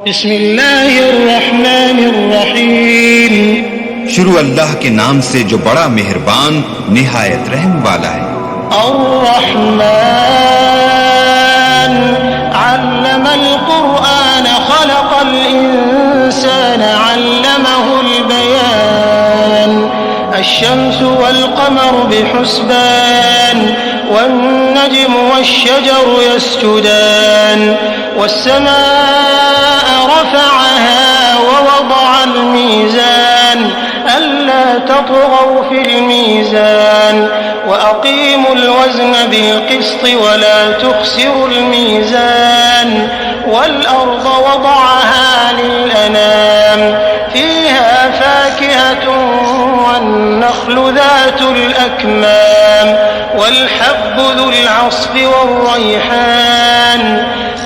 بسم اللہ الرحمن الرحیم. شروع اللہ کے نام سے جو بڑا مہربان نہایت رحم والا ہے. الرحمن علم القرآن خلق الإنسان علمه البيان الشمس والقمر بحسبان والنجم والشجر يسجدان والسماء رفعها ووضع الميزان ألا تطغوا في الميزان وأقيموا الوزن بالقسط ولا تخسروا الميزان والأرض وضعها للأنام فيها فاكهة والنخل ذات الأكمام والحب ذو العصف والريحان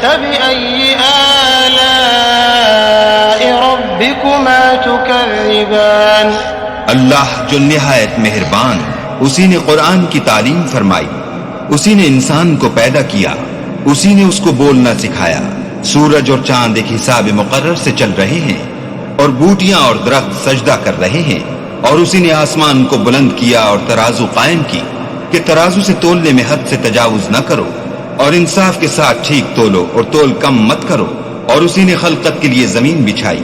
فبأي آلاء ربكما تكذبان. اللہ جو نہایت مہربان، اسی نے قرآن کی تعلیم فرمائی، اسی نے انسان کو پیدا کیا، اسی نے اس کو بولنا سکھایا. سورج اور چاند ایک حساب مقرر سے چل رہے ہیں اور بوٹیاں اور درخت سجدہ کر رہے ہیں، اور اسی نے آسمان کو بلند کیا اور ترازو قائم کی کہ ترازو سے تولنے میں حد سے تجاوز نہ کرو اور انصاف کے ساتھ ٹھیک تولو اور تول کم مت کرو. اور اسی نے خلقت کے لیے زمین بچھائی،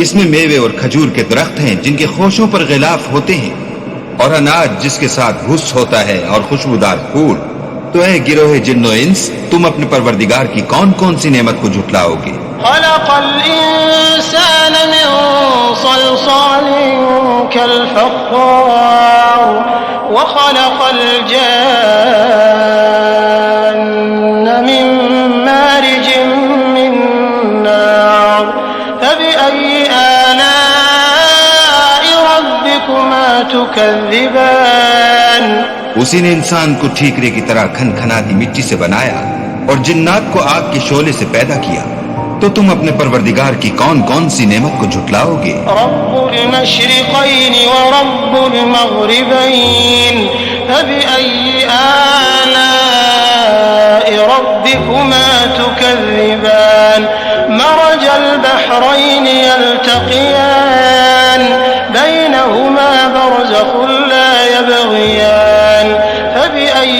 اس میں میوے اور کھجور کے درخت ہیں جن کے خوشوں پر غلاف ہوتے ہیں، اور اناج جس کے ساتھ بھس ہوتا ہے اور خوشبودار پھول. تو اے گروہ جن و انس، تم اپنے پروردگار کی کون کون سی نعمت کو جھٹلاؤ گے؟ خلق الإنسان من صلصال كالفخار وخلق الجان من مارج من نار فبأي آلاء ربكما تكذبان. اسی نے انسان کو ٹھیکرے کی طرح کھنکھناتی مٹی سے بنایا اور جنات کو آگ کے شعلے سے پیدا کیا. تو تم اپنے پروردگار کی کون کون سی نعمت کو جھٹلاؤ گے؟ رب المشرقین ورب المغربین فبأي آلاء ربكما تكذبان. مرج البحرين يلتقيان بينهما برزخ لا يبغيان فبأي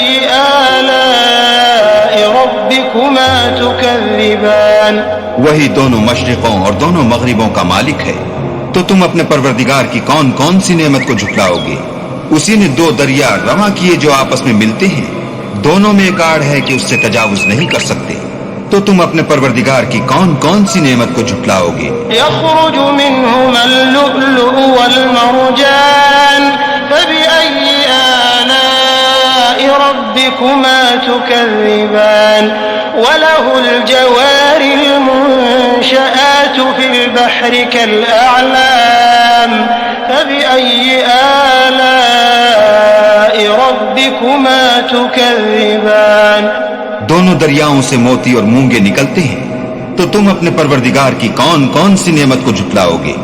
آلاء ربكما تكذبان. وہی دونوں مشرقوں اور دونوں مغربوں کا مالک ہے. تو تم اپنے پروردگار کی کون کون سی نعمت کو جھٹلاؤ گے؟ اسی نے دو دریا رواں کیے جو آپس میں ملتے ہیں، دونوں میں ایک آڑ ہے کہ اس سے تجاوز نہیں کر سکتے. تو تم اپنے پروردگار کی کون کون سی نعمت کو جھٹلاؤ گے؟ يخرج منهما اللؤلؤ والمرجان فبأي آلاء ربكما تكذبان. وله الجوار المنشآت في البحر كالأعلام فبأي آلاء ربكما تكذبان. دونوں دریاؤں سے موتی اور مونگے نکلتے ہیں. تو تم اپنے پروردگار کی کون کون سی نعمت کو جھٹلاؤ گے؟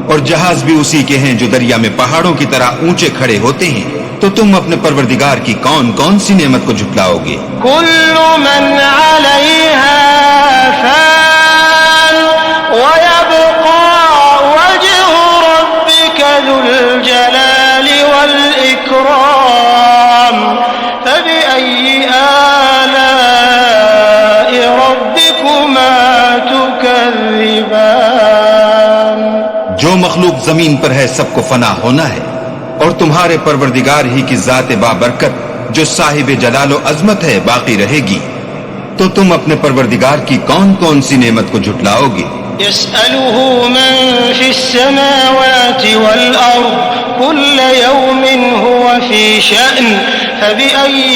اور جہاز بھی اسی کے ہیں جو دریا میں پہاڑوں کی طرح اونچے کھڑے ہوتے ہیں. تو تم اپنے پروردگار کی کون کون سی نعمت کو جھٹلاؤ گے؟ كل من عليها فان ويبقى وجه ربك ذو الجلال والإكرام فبأي آلاء ربكما تكذبان. جو مخلوق زمین پر ہے سب کو فنا ہونا ہے، اور تمہارے پروردگار ہی کی ذات بابرکت جو صاحب جلال و عظمت ہے باقی رہے گی. تو تم اپنے پروردگار کی کون کون سی نعمت کو جھٹلاؤ گے؟ يسأله من في السماوات والأرض كل يوم هو في شأن فبأي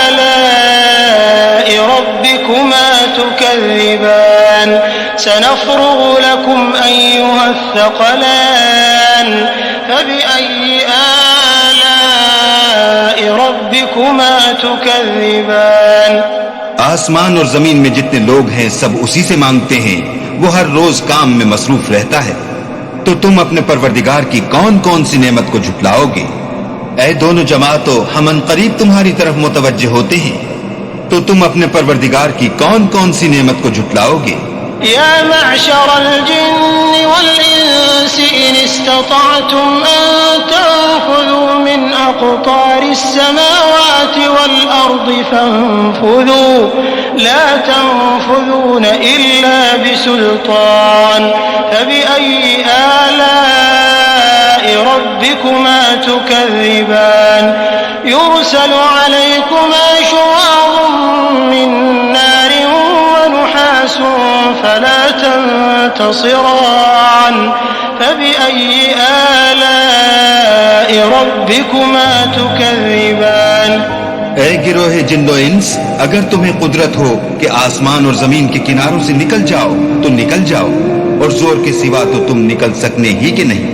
آلاء ربكما تكذبان. سنفرغ لكم أيها الثقلان فبأي آلاء ربكما تكذبان. آسمان اور زمین میں جتنے لوگ ہیں سب اسی سے مانگتے ہیں، وہ ہر روز کام میں مصروف رہتا ہے. تو تم اپنے پروردگار کی کون کون سی نعمت کو جھٹلاؤ گے؟ اے دونوں جماعتوں، ہم ان قریب تمہاری طرف متوجہ ہوتے ہیں. تو تم اپنے پروردگار کی کون کون سی نعمت کو جھٹلاؤ گے؟ يا معشر الجن والإنس إن استطعتم أن تنفذوا من أقطار السماوات والأرض فانفذوا لا تنفذون إلا بسلطان فبأي آلاء ربكما تكذبان يرسل عليكما شواظ من نار ونحاس فلا تنتصران فبأي آلاء ربكما تكذبان اے گروہ جن و انس، اگر تمہیں قدرت ہو کہ آسمان اور زمین کے کناروں سے نکل جاؤ تو نکل جاؤ، اور زور کے سوا تو تم نکل سکنے ہی کہ نہیں،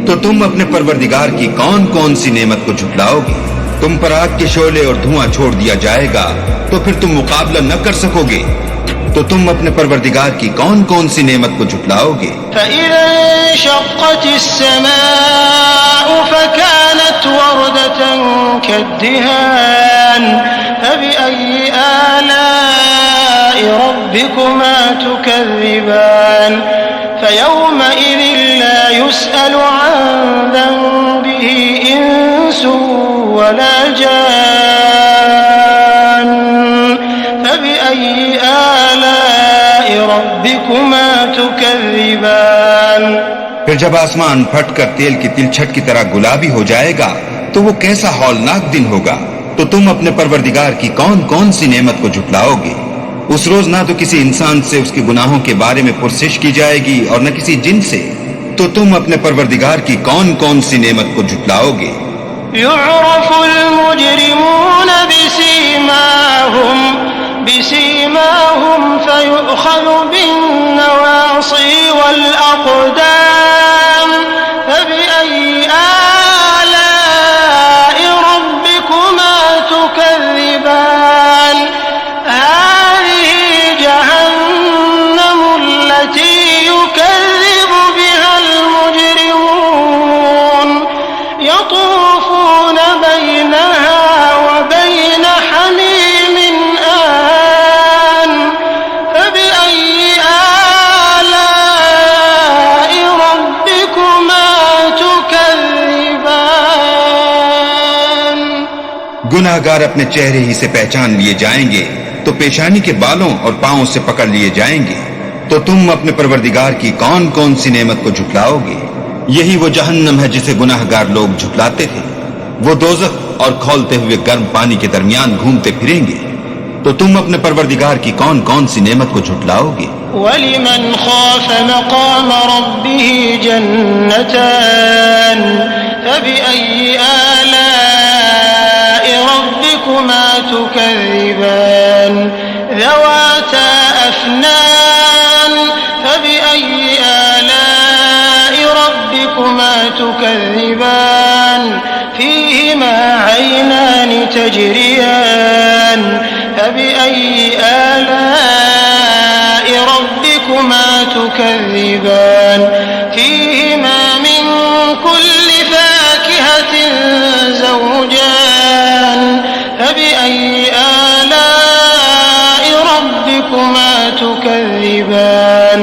تو تم اپنے پروردگار کی کون کون سی نعمت کو جھٹلاؤ گے؟ تم پر آگ کے شعلے اور دھواں چھوڑ دیا جائے گا تو پھر تم مقابلہ نہ کر سکو گے، تو تم اپنے پروردگار کی کون کون سی نعمت کو جھٹلاؤ گے؟ فَإِذَا انشَقَّتِ السَّمَاءُ فَكَانَتْ وَرْدَةً كَالدِّهَانِ فَبِأَيِّ آلَاءِ رَبِّكُمَا تُكَذِّبَانِ فَيَوْمَئِذٍ لَا يُسْأَلُ عَنْ ذَنبِهِ إِنسٌ وَلَا جَانٌّ فَبِأَيِّ آلَاءِ رَبِّكُمَا تُكَذِّبَانِ پھر جب آسمان پھٹ کر تیل کی تلچھٹ کی طرح گلابی ہو جائے گا تو وہ کیسا ہولناک دن ہوگا، تو تم اپنے پروردگار کی کون کون سی نعمت کو جھٹلاؤ گے؟ اس روز نہ تو کسی انسان سے اس کے گناہوں کے بارے میں پرسش کی جائے گی اور نہ کسی جن سے، تو تم اپنے پروردگار کی کون کون سی نعمت کو جھٹلاؤ گے؟ يعرف المجرمون بسيماهم فيؤخذ بالنواصي والأقدام فبأي آلاء ربكما تكذبان هذه جهنم التي يكذب بها المجرمون يطوفون بينها وبين حميم آن فبأي آلاء ربكما تكذبان گناہ گار اپنے چہرے ہی سے پہچان لیے جائیں گے تو پیشانی کے بالوں اور پاؤں سے پکڑ لیے جائیں گے، تو تم اپنے پروردگار کی کون کون سی نعمت کو جھٹلاؤ گے؟ یہی وہ جہنم ہے جسے گناہ گار لوگ جھٹلاتے تھے، وہ دوزخ اور کھولتے ہوئے گرم پانی کے درمیان گھومتے پھریں گے، تو تم اپنے پروردگار کی کون کون سی نعمت کو جھٹلاؤ گے؟ وَلِمَنْ خَافَ مَقَامَ رَبِّهِ جَنَّتَانِ فَبِأَيِّ آلَاءِ رَبِّكُمَا تُكَذِّبَانِ ذَوَاتَا أَفْنَانٍ فَبِأَيِّ آلَاءِ رَبِّكُمَا تُكَذِّبَانِ فِيهِمَا عَيْنَانِ تَجْرِيَانِ فَبِأَيِّ آلَاءِ رَبِّكُمَا تُكَذِّبَانِ فِيهِمَا مِن كُلِّ فَاكِهَةٍ زَوْجَانِ فَبِأَيِّ آلَاءِ رَبِّكُمَا تُكَذِّبَانِ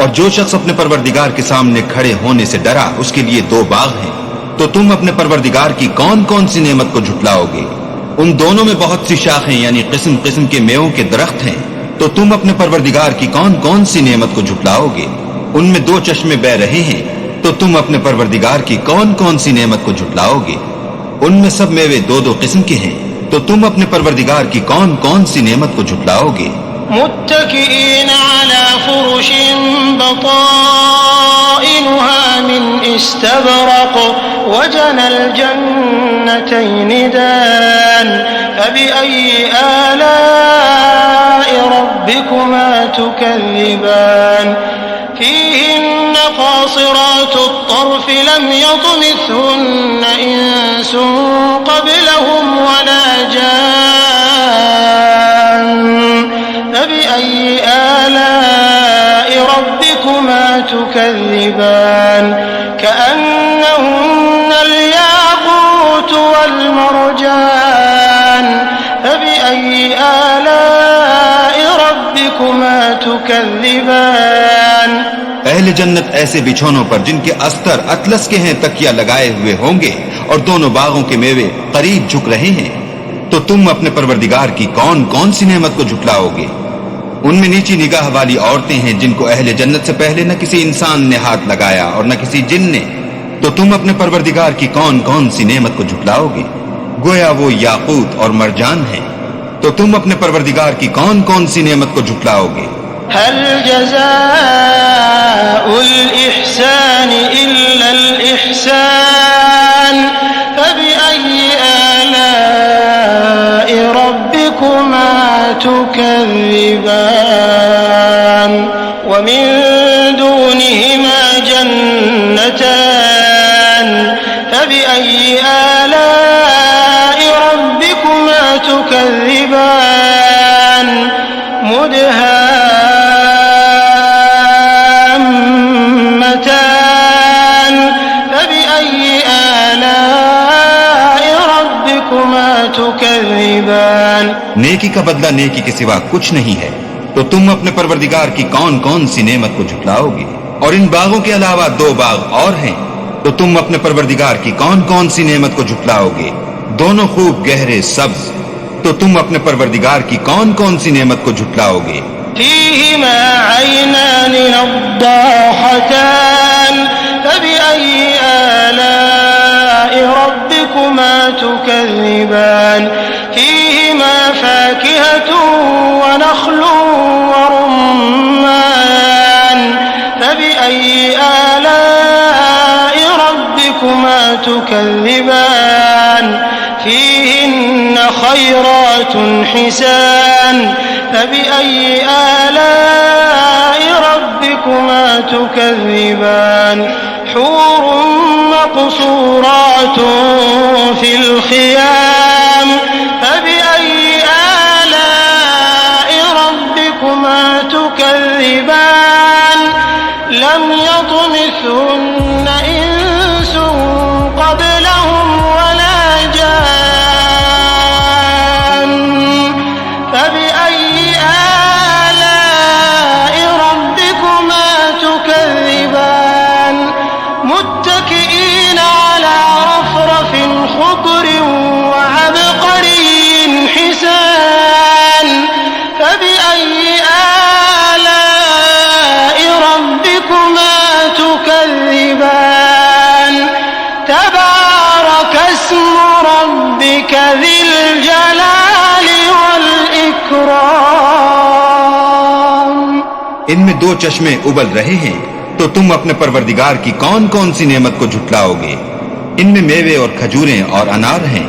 اور جو شخص اپنے پروردگار کے سامنے کھڑے ہونے سے ڈرا اس کے لیے دو باغ ہیں، تو تم اپنے پروردگار کی کون کون سی نعمت کو جھٹلاؤ گے؟ ان دونوں میں بہت سی شاخیں یعنی قسم قسم کے میووں کے درخت ہیں، تو تم اپنے پروردگار کی کون کون سی نعمت کو جھٹلاؤ گے؟ ان میں دو چشمے بہ رہے ہیں، تو تم اپنے پروردگار کی کون کون سی نعمت کو جھٹلاؤ گے؟ ان میں سب میوے دو دو قسم کے ہیں، تو تم اپنے پروردگار کی کون کون سی نعمت کو جھٹلاؤ گے؟ متكئين على فرش بطائنها من استبرق وجنى الجنتين دان فبأي آلاء ربكما تكذبان فيهن قاصرات الطرف لم يطمثهن إنس قبلهم ولا جان فبأي آلاء ربكما تكذبان كأنهن الياقوت والمرجان فبأي آلاء ربكما ربكما تكذبان اہل جنت ایسے بچھونوں پر جن کے استر اطلس کے ہیں تکیہ لگائے ہوئے ہوں گے اور دونوں باغوں کے میوے قریب جھک رہے ہیں، تو تم اپنے پروردگار کی کون کون سی نعمت کو جھٹلاؤ گے؟ ان میں نیچی نگاہ والی عورتیں ہیں جن کو اہل جنت سے پہلے نہ کسی انسان نے ہاتھ لگایا اور نہ کسی جن نے، تو تم اپنے پروردگار کی کون کون سی نعمت کو جھٹلاؤ گے؟ گویا وہ یاقوت اور مرجان ہیں، تو تم اپنے پروردگار کی کون کون سی نعمت کو جھٹلاؤ گے؟ هل جزاء الإحسان إلا الإحسان فبأي آلاء ربكما تكذبان ومن دونهما جنتان فبأي آلاء ربكما تكذبان مدهامتان فبأي آلاء ربكما تكذبان نیکی کا بدلہ نیکی کے سوا کچھ نہیں ہے، تو تم اپنے پروردگار کی کون کون سی نعمت کو جھٹلاؤ گے؟ اور ان باغوں کے علاوہ 2 باغ اور ہیں، تو تم اپنے پروردگار کی کون کون سی نعمت کو جھٹلاؤ گے؟ دونوں خوب گہرے سبز، تو تم اپنے پروردگار کی کون کون سی نعمت کو جھٹلاؤ گے؟ فيهما عينان نضاحتان فبأي آلاء ربكما تكذبان فيهما فاكهة ونخل ورمان فبأي آلاء ربكما تكذبان فيهن خيرات حسان فبأي آلاء ربكما تكذبان حور مقصورات في الخيام فبأي آلاء ربكما تكذبان لم يطمثهن إنس قبلهم ولا جان فبأي آلاء ربكما تكذبان متكئين على رفرف خضر وعبقري حسان فبأي آلاء ربكما تكذبان تبارك اسم ربك ذي الجلال والإكرام ان میں 2 چشمے ابل رہے ہیں، تو تم اپنے پروردگار کی کون کون سی نعمت کو جھٹلاؤ گے؟ ان میں میوے اور کھجوریں اور انار ہیں،